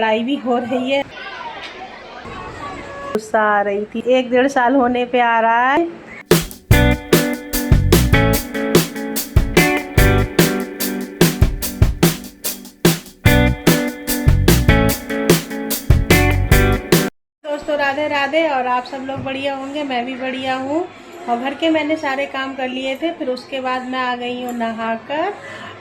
लड़ाई भी हो रही है। गुस्सा आ रही थी। 1-1.5 साल होने पे आ रहा है। दोस्तों राधे राधे। और आप सब लोग बढ़िया होंगे, मैं भी बढ़िया हूँ। और घर के मैंने सारे काम कर लिए थे। फिर उसके बाद मैं आ गई हूँ नहाकर,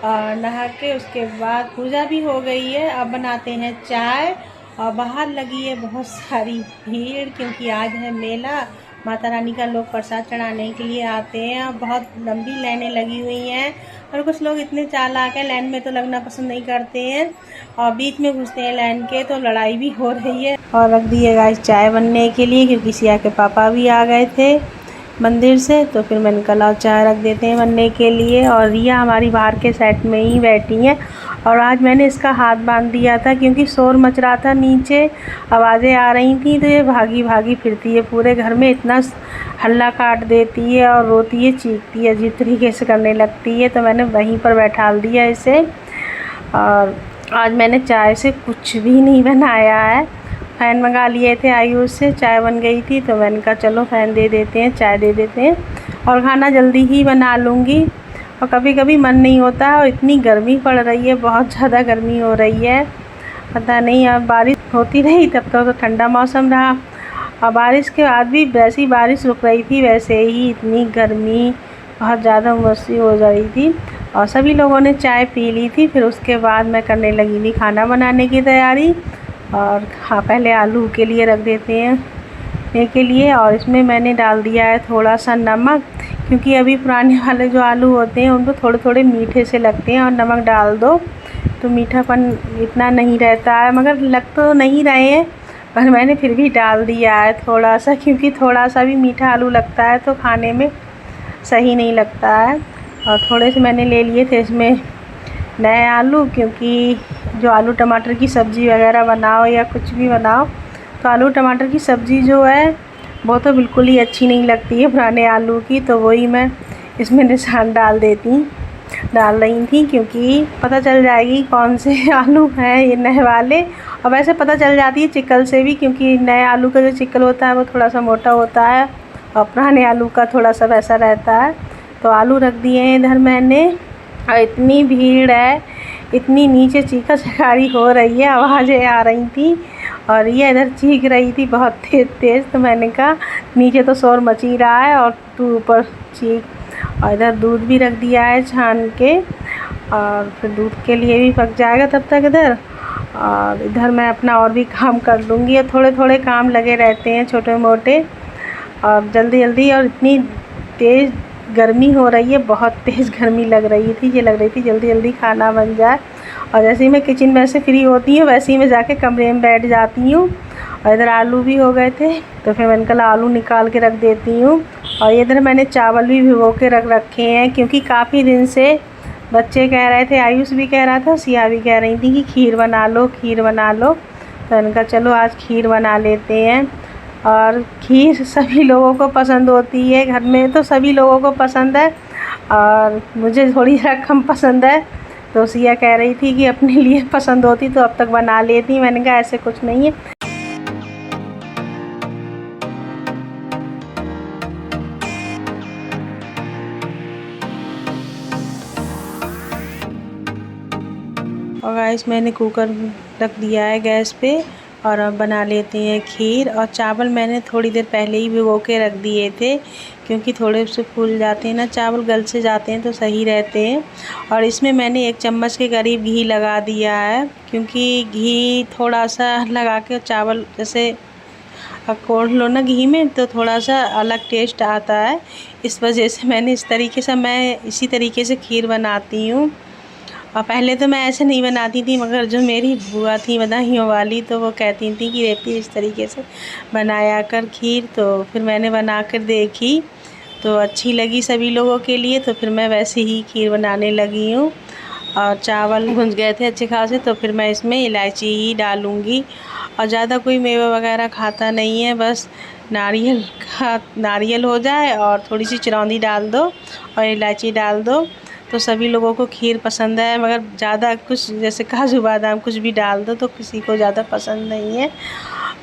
और नहा के उसके बाद पूजा भी हो गई है। अब बनाते हैं चाय। और बाहर लगी है बहुत सारी भीड़, क्योंकि आज है मेला। माता रानी का लोग प्रसाद चढ़ाने के लिए आते हैं। और बहुत लंबी लाइनें लगी हुई हैं। और कुछ लोग इतने चालाक हैं, लाइन में तो लगना पसंद नहीं करते हैं और बीच में घुसते हैं लाइन के, तो लड़ाई भी हो रही है। और रख दिए गाइस चाय बनने के लिए, क्योंकि सिया के पापा भी आ गए थे मंदिर से। तो फिर मैंने कहा चाय रख देते हैं बनने के लिए। और रिया हमारी बाहर के साइड में ही बैठी है। और आज मैंने इसका हाथ बांध दिया था, क्योंकि शोर मच रहा था, नीचे आवाज़ें आ रही थी। तो ये भागी भागी फिरती है पूरे घर में, इतना हल्ला काट देती है और रोती है, चीखती है, अजीब तरीके से करने लगती है। तो मैंने वहीं पर बैठाल दिया इसे। और आज मैंने चाय से कुछ भी नहीं बनाया है। फ़ैन मंगा लिए थे आयुष से, चाय बन गई थी तो मैंने कहा चलो फ़ैन दे देते हैं, चाय दे देते हैं और खाना जल्दी ही बना लूँगी। और कभी कभी मन नहीं होता है। और इतनी गर्मी पड़ रही है, बहुत ज़्यादा गर्मी हो रही है। पता नहीं, अब बारिश होती रही तब तो ठंडा मौसम रहा, और बारिश के बाद भी वैसी बारिश रुक रही थी, वैसे ही इतनी गर्मी, बहुत ज़्यादा उमस हो रही थी। और सभी लोगों ने चाय पी ली थी। फिर उसके बाद मैं करने लगी थी खाना बनाने की तैयारी। और हाँ, पहले आलू के लिए रख देते हैं के लिए। और इसमें मैंने डाल दिया है थोड़ा सा नमक, क्योंकि अभी पुराने वाले जो आलू होते हैं उनको थोड़े थोड़े मीठे से लगते हैं, और नमक डाल दो तो मीठापन इतना नहीं रहता है। मगर लग तो नहीं रहे हैं, पर मैंने फिर भी डाल दिया है थोड़ा सा, क्योंकि थोड़ा सा भी मीठा आलू लगता है तो खाने में सही नहीं लगता है। और थोड़े से मैंने ले लिए थे इसमें नए आलू, क्योंकि जो आलू टमाटर की सब्ज़ी वगैरह बनाओ या कुछ भी बनाओ, तो आलू टमाटर की सब्ज़ी जो है वो तो बिल्कुल ही अच्छी नहीं लगती है पुराने आलू की। तो वही मैं इसमें निशान डाल रही थी, क्योंकि पता चल जाएगी कौन से आलू हैं ये नए वाले। और वैसे पता चल जाती है चिक्कल से भी, क्योंकि नए आलू का जो चिक्कल होता है वो थोड़ा सा मोटा होता है और पुराने आलू का थोड़ा सा वैसा रहता है। तो आलू रख दिए हैं इधर मैंने। और इतनी भीड़ है, इतनी नीचे चीखा चकारी हो रही है, आवाज़ें आ रही थी। और ये इधर चीख रही थी बहुत तेज़ तेज़। तो मैंने कहा नीचे तो शोर मच ही रहा है और तू ऊपर चीख। और इधर दूध भी रख दिया है छान के, और फिर दूध के लिए भी पक जाएगा तब तक इधर। और इधर मैं अपना और भी काम कर लूँगी। और थोड़े थोड़े काम लगे रहते हैं छोटे मोटे, और जल्दी जल्दी। और इतनी तेज़ गर्मी हो रही है, बहुत तेज़ गर्मी लग रही थी। ये लग रही थी जल्दी जल्दी खाना बन जाए। और जैसे ही मैं किचन में से फ्री होती हूँ, वैसे ही मैं जाके कमरे में बैठ जाती हूँ। और इधर आलू भी हो गए थे, तो फिर मैंने कहा आलू निकाल के रख देती हूँ। और इधर मैंने चावल भी भिगो के रख रखे हैं, क्योंकि काफ़ी दिन से बच्चे कह रहे थे, आयुष भी कह रहा था, सिया भी कह रही थी कि खीर बना लो, खीर बना लो। तो मैंने कहा चलो आज खीर बना लेते हैं। और खीर सभी लोगों को पसंद होती है, घर में तो सभी लोगों को पसंद है, और मुझे थोड़ी कम पसंद है। तो सिया कह रही थी कि अपने लिए पसंद होती तो अब तक बना लेती। मैंने कहा ऐसे कुछ नहीं है। और गाइस मैंने कुकर रख दिया है गैस पे, और अब बना लेते हैं खीर। और चावल मैंने थोड़ी देर पहले ही भिगो के रख दिए थे, क्योंकि थोड़े से फूल जाते हैं ना चावल, गल से जाते हैं तो सही रहते हैं। और इसमें मैंने 1 चम्मच के करीब घी लगा दिया है, क्योंकि घी थोड़ा सा लगा के चावल जैसे कोट लो ना घी में, तो थोड़ा सा अलग टेस्ट आता है। इस वजह से मैंने इसी तरीके से खीर बनाती हूँ। और पहले तो मैं ऐसे नहीं बनाती थी, मगर जो मेरी बुआ थी बदायूं वाली, तो वो कहती थी कि रेपी इस तरीके से बनाया कर खीर। तो फिर मैंने बना कर देखी तो अच्छी लगी सभी लोगों के लिए, तो फिर मैं वैसे ही खीर बनाने लगी हूँ। और चावल भुन गए थे अच्छे खासे, तो फिर मैं इसमें इलायची ही डालूँगी। और ज़्यादा कोई मेवा वगैरह खाता नहीं है, बस नारियल हो जाए और थोड़ी सी चिरौंजी डाल दो और इलायची डाल दो, तो सभी लोगों को खीर पसंद है, मगर ज़्यादा कुछ जैसे काजू बादाम कुछ भी डाल दो तो किसी को ज़्यादा पसंद नहीं है।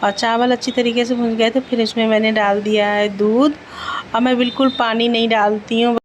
और चावल अच्छी तरीके से भुन गए थे, फिर इसमें मैंने डाल दिया है दूध। और मैं बिल्कुल पानी नहीं डालती हूँ।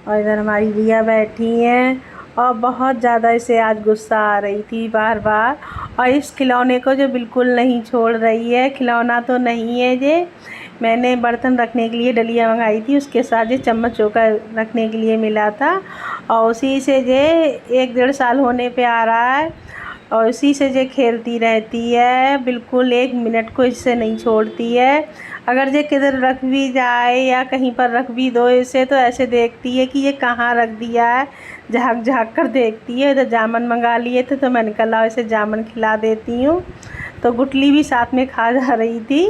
और इधर हमारी रिया बैठी हैं और बहुत ज़्यादा इसे आज गुस्सा आ रही थी बार बार, और इस खिलौने को जो बिल्कुल नहीं छोड़ रही है। खिलौना तो नहीं है ये, मैंने बर्तन रखने के लिए डलिया मंगाई थी, उसके साथ ये चम्मच चौका रखने के लिए मिला था, और उसी से ये 1-1.5 साल होने पे आ रहा है और उसी से ये खेलती रहती है। बिल्कुल 1 मिनट को इससे नहीं छोड़ती है। अगर ये किधर रख भी जाए या कहीं पर रख भी दो इसे, तो ऐसे देखती है कि ये कहाँ रख दिया है, झाँक झाँक कर देखती है। इधर जामुन मंगा लिए थे तो मैंने कहा लाओ इसे जामुन खिला देती हूँ, तो गुटली भी साथ में खा जा रही थी।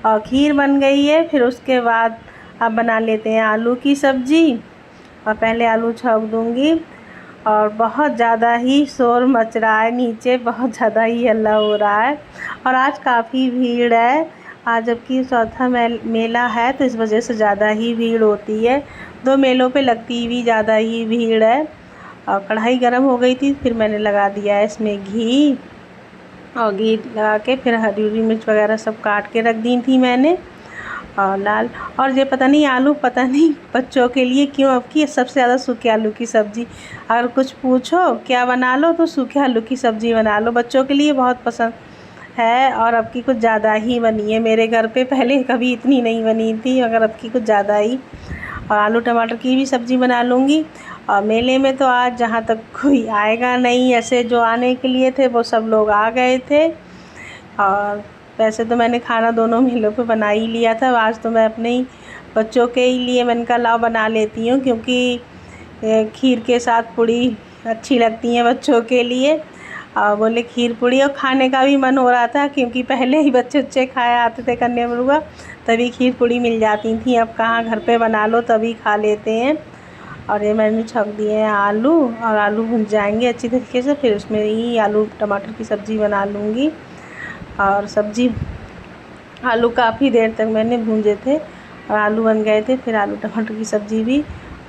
और खीर बन गई है। फिर उसके बाद अब बना लेते हैं आलू की सब्ज़ी, और पहले आलू छौंक दूँगी। और बहुत ज़्यादा ही शोर मच रहा है नीचे, बहुत ज़्यादा ही हल्ला हो रहा है, और आज काफ़ी भीड़ है। आज जबकि चौथा मेला है तो इस वजह से ज़्यादा ही भीड़ होती है। 2 मेलों पे लगती भी ज़्यादा ही भीड़ है। और कढ़ाई गर्म हो गई थी, फिर मैंने लगा दिया है इसमें घी, और घी लगा के फिर हरी मिर्च वगैरह सब काट के रख दी थी मैंने, और लाल। और ये पता नहीं आलू, पता नहीं बच्चों के लिए क्यों अब की सबसे ज़्यादा सूखे आलू की सब्ज़ी, अगर कुछ पूछो क्या बना लो तो सूखे आलू की सब्ज़ी बना लो, बच्चों के लिए बहुत पसंद है। और अब की कुछ ज़्यादा ही बनी है मेरे घर पे, पहले कभी इतनी नहीं बनी थी, मगर अब की कुछ ज़्यादा ही। और आलू टमाटर की भी सब्ज़ी बना लूँगी। और मेले में तो आज जहाँ तक कोई आएगा नहीं, ऐसे जो आने के लिए थे वो सब लोग आ गए थे। और वैसे तो मैंने खाना दोनों मेलों पे बना ही लिया था, आज तो मैं अपने ही बच्चों के ही लिए मैंने कहा लाओ बना लेती हूँ, क्योंकि खीर के साथ पूड़ी अच्छी लगती हैं बच्चों के लिए। और बोले खीर पूड़ी, और खाने का भी मन हो रहा था, क्योंकि पहले ही बच्चे खाया आते थे कन्या मृगा, तभी खीर पूड़ी मिल जाती थी। अब कहाँ घर पे बना लो तभी खा लेते हैं। और ये मैंने छौंक दिए हैं आलू, और आलू भुन जाएंगे अच्छी तरीके से, फिर उसमें ही आलू टमाटर की सब्ज़ी बना लूँगी। और सब्ज़ी आलू काफ़ी देर तक मैंने भूंजे थे और आलू बन गए थे, फिर आलू टमाटर की सब्ज़ी भी।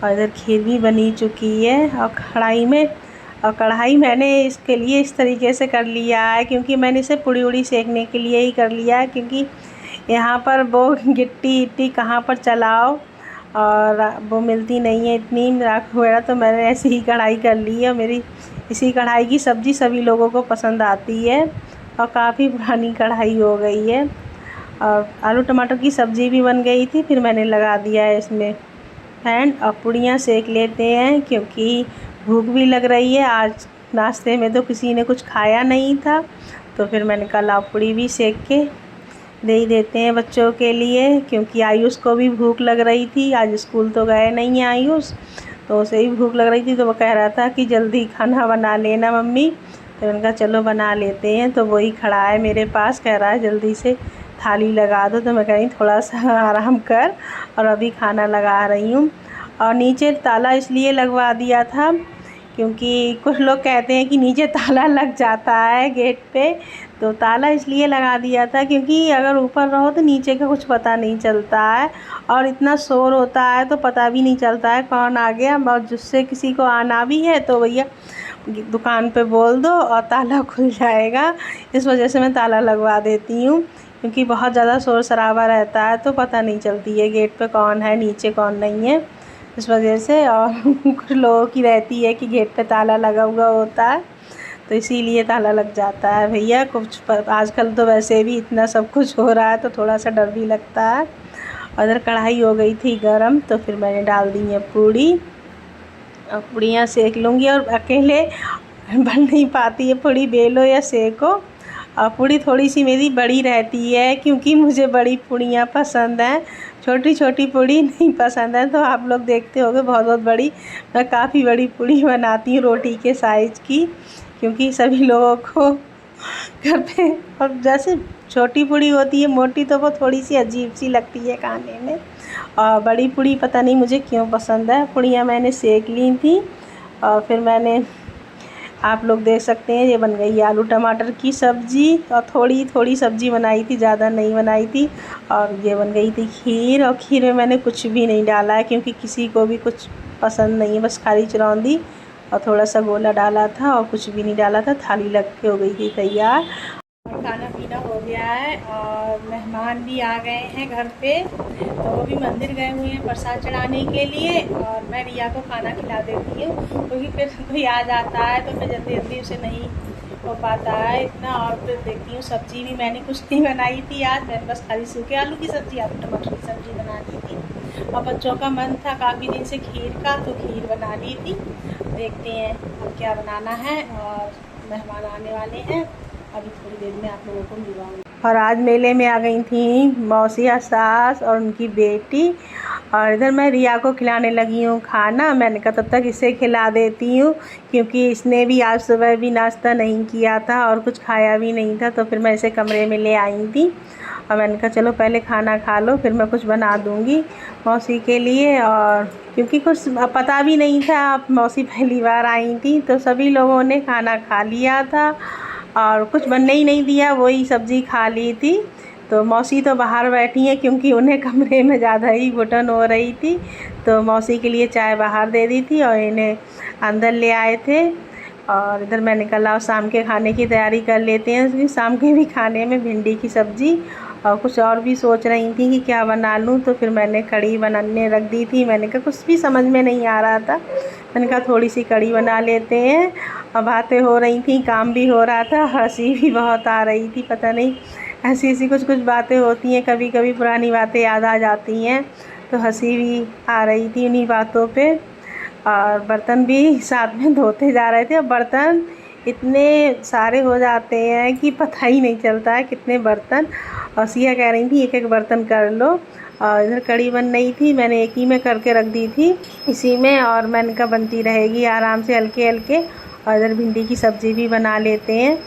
और इधर खीर भी बनी चुकी है। और कढ़ाई मैंने इसके लिए इस तरीके से कर लिया है, क्योंकि मैंने इसे पूड़ी उड़ी सेकने के लिए ही कर लिया है, क्योंकि यहाँ पर वो गिट्टी कहाँ पर चलाओ, और वो मिलती नहीं है इतनी राख वगैरह, तो मैंने ऐसे ही कढ़ाई कर ली है। मेरी इसी कढ़ाई की सब्ज़ी सभी लोगों को पसंद आती है, और काफ़ी पुरानी कढ़ाई हो गई है। और आलू टमाटर की सब्ज़ी भी बन गई थी, फिर मैंने लगा दिया है इसमें फैन। और पूड़ियाँ सेक लेते हैं, क्योंकि भूख भी लग रही है। आज नाश्ते में तो किसी ने कुछ खाया नहीं था, तो फिर मैंने कहा लाओ पूड़ी भी सेक के दे ही देते हैं बच्चों के लिए, क्योंकि आयुष को भी भूख लग रही थी। आज स्कूल तो गए नहीं है आयुष, तो उसे ही भूख लग रही थी, तो वो कह रहा था कि जल्दी खाना बना लेना मम्मी। तो उनका चलो बना लेते हैं, तो वही खड़ा है मेरे पास, कह रहा है जल्दी से थाली लगा दो। तो मैं कह रही थोड़ा सा आराम कर, और अभी खाना लगा रही हूँ। और नीचे ताला इसलिए लगवा दिया था, क्योंकि कुछ लोग कहते हैं कि नीचे ताला लग जाता है गेट पे, तो ताला इसलिए लगा दिया था क्योंकि अगर ऊपर रहो तो नीचे का कुछ पता नहीं चलता है, और इतना शोर होता है तो पता भी नहीं चलता है कौन आ गया। और जिससे किसी को आना भी है तो भैया दुकान पे बोल दो और ताला खुल जाएगा। इस वजह से मैं ताला लगवा देती हूँ, क्योंकि बहुत ज़्यादा शोर शराबा रहता है तो पता नहीं चलती है गेट पे कौन है नीचे कौन नहीं है, इस वजह से। और कुछ लोगों की रहती है कि गेट पे ताला लगा हुआ होता है, तो इसीलिए ताला लग जाता है भैया। कुछ आजकल तो वैसे भी इतना सब कुछ हो रहा है तो थोड़ा सा डर भी लगता है। उधर कढ़ाई हो गई थी गरम, तो फिर मैंने डाल दी है पूड़ी, और पूड़ियाँ सेक लूँगी। और अकेले बन नहीं पाती है पूड़ी, बेलो या सेको। और पूड़ी थोड़ी सी मेरी बड़ी रहती है, क्योंकि मुझे बड़ी पूड़ियाँ पसंद हैं, छोटी छोटी पूड़ी नहीं पसंद है। तो आप लोग देखते होंगे बहुत बहुत बड़ी, मैं काफ़ी बड़ी पूड़ी बनाती हूँ रोटी के साइज़ की, क्योंकि सभी लोगों को घर पे। और जैसे छोटी पूड़ी होती है, मोटी तो वो थोड़ी सी अजीब सी लगती है खाने में। और बड़ी पूड़ी पता नहीं मुझे क्यों पसंद है। पूड़ियाँ मैंने सेक ली थी और फिर मैंने, आप लोग देख सकते हैं, ये बन गई आलू टमाटर की सब्ज़ी और थोड़ी थोड़ी सब्ज़ी बनाई थी, ज़्यादा नहीं बनाई थी। और ये बन गई थी खीर, और खीर में मैंने कुछ भी नहीं डाला है क्योंकि किसी को भी कुछ पसंद नहीं है, बस खाली चिरौंदी और थोड़ा सा गोला डाला था और कुछ भी नहीं डाला था। थाली लग के हो गई थी तैयार और खाना पीना हो गया है और मेहमान भी आ गए हैं घर पे, तो वो भी मंदिर गए हुए हैं प्रसाद चढ़ाने के लिए। और मैं रिया को खाना खिला देती हूँ क्योंकि फिर कोई आ जाता है तो फिर जल्दी जल्दी उसे नहीं हो पाता है इतना। और फिर देखती हूँ सब्ज़ी भी मैंने कुछ नहीं बनाई थी आज, मैंने बस खाली सूखे आलू की सब्ज़ी, आलू टमाटर की सब्ज़ी बना दी थी। और बच्चों का मन था काफ़ी दिन से खीर का, तो खीर बना ली थी। देखते हैं अब क्या बनाना है। और मेहमान आने वाले हैं, अभी थोड़ी देर में आप लोगों को मिलवाऊंगी। और आज मेले में आ गई थी मौसिया सास और उनकी बेटी, और इधर मैं रिया को खिलाने लगी हूँ खाना। मैंने कहा तब तक इसे खिला देती हूँ क्योंकि इसने भी आज सुबह भी नाश्ता नहीं किया था और कुछ खाया भी नहीं था, तो फिर मैं इसे कमरे में ले आई थी और मैंने कहा चलो पहले खाना खा लो फिर मैं कुछ बना दूँगी मौसी के लिए। और क्योंकि कुछ पता भी नहीं था, आप मौसी पहली बार आई थी, तो सभी लोगों ने खाना खा लिया था और कुछ बनने ही नहीं दिया, वही सब्ज़ी खा ली थी। तो मौसी तो बाहर बैठी हैं क्योंकि उन्हें कमरे में ज़्यादा ही घुटन हो रही थी, तो मौसी के लिए चाय बाहर दे दी थी और इन्हें अंदर ले आए थे। और इधर मैंने कहा शाम के खाने की तैयारी कर लेते हैं, क्योंकि शाम के भी खाने में भिंडी की सब्ज़ी और कुछ और भी सोच रही थी कि क्या बना लूँ। तो फिर मैंने कढ़ी बनाने रख दी थी। मैंने कहा कुछ भी समझ में नहीं आ रहा था, मैंने कहा थोड़ी सी कढ़ी बना लेते हैं। और बातें हो रही थी, काम भी हो रहा था, हंसी भी बहुत आ रही थी। पता नहीं ऐसी ऐसी कुछ कुछ बातें होती हैं, कभी कभी पुरानी बातें याद आ जाती हैं, तो हंसी भी आ रही थी उन्हीं बातों पे। और बर्तन भी साथ में धोते जा रहे थे। और बर्तन इतने सारे हो जाते हैं कि पता ही नहीं चलता है कितने बर्तन। और सिया कह रही थी एक एक बर्तन कर लो। और इधर कढ़ी बन रही थी, मैंने एक ही में करके रख दी थी इसी में, और मैंने कहा बनती रहेगी आराम से हल्के हल्के। और इधर भिंडी की सब्ज़ी भी बना लेते हैं।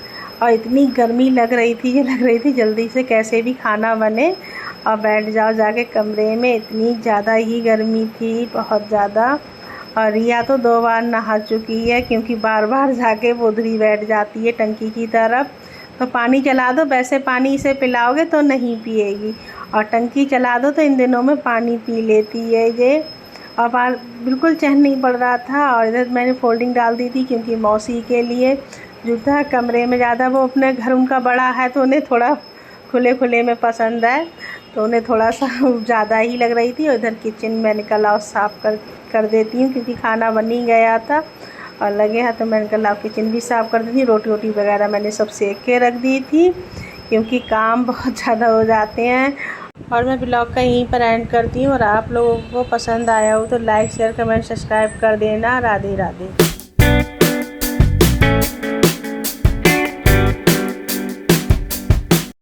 और इतनी गर्मी लग रही थी जल्दी से कैसे भी खाना बने और बैठ जाओ जाके कमरे में, इतनी ज़्यादा ही गर्मी थी, बहुत ज़्यादा। और रिया तो 2 बार नहा चुकी है क्योंकि बार बार जाके वो उधर ही बैठ जाती है टंकी की तरफ। तो पानी चला दो, वैसे पानी इसे पिलाओगे तो नहीं पिएगी, और टंकी चला दो तो इन दिनों में पानी पी लेती है ये। और बार बिल्कुल चैन नहीं पड़ रहा था। और इधर मैंने फोल्डिंग डाल दी थी क्योंकि मौसी के लिए जूता कमरे में ज़्यादा, वो अपने घर उनका बड़ा है तो उन्हें थोड़ा खुले खुले में पसंद है, तो उन्हें थोड़ा सा ज़्यादा ही लग रही थी। और इधर किचन मैंने कहा साफ़ कर देती हूँ क्योंकि खाना बन ही गया था और लगे हैं, तो मैंने कहा किचन भी साफ़ कर दी थी। रोटी वोटी वगैरह मैंने सब सेक के रख दी थी क्योंकि काम बहुत ज़्यादा हो जाते हैं। और मैं ब्लॉग का यहीं पर एंड करती हूँ। और आप लोगों को पसंद आया हो तो लाइक शेयर कमेंट सब्सक्राइब कर देना। राधे राधे।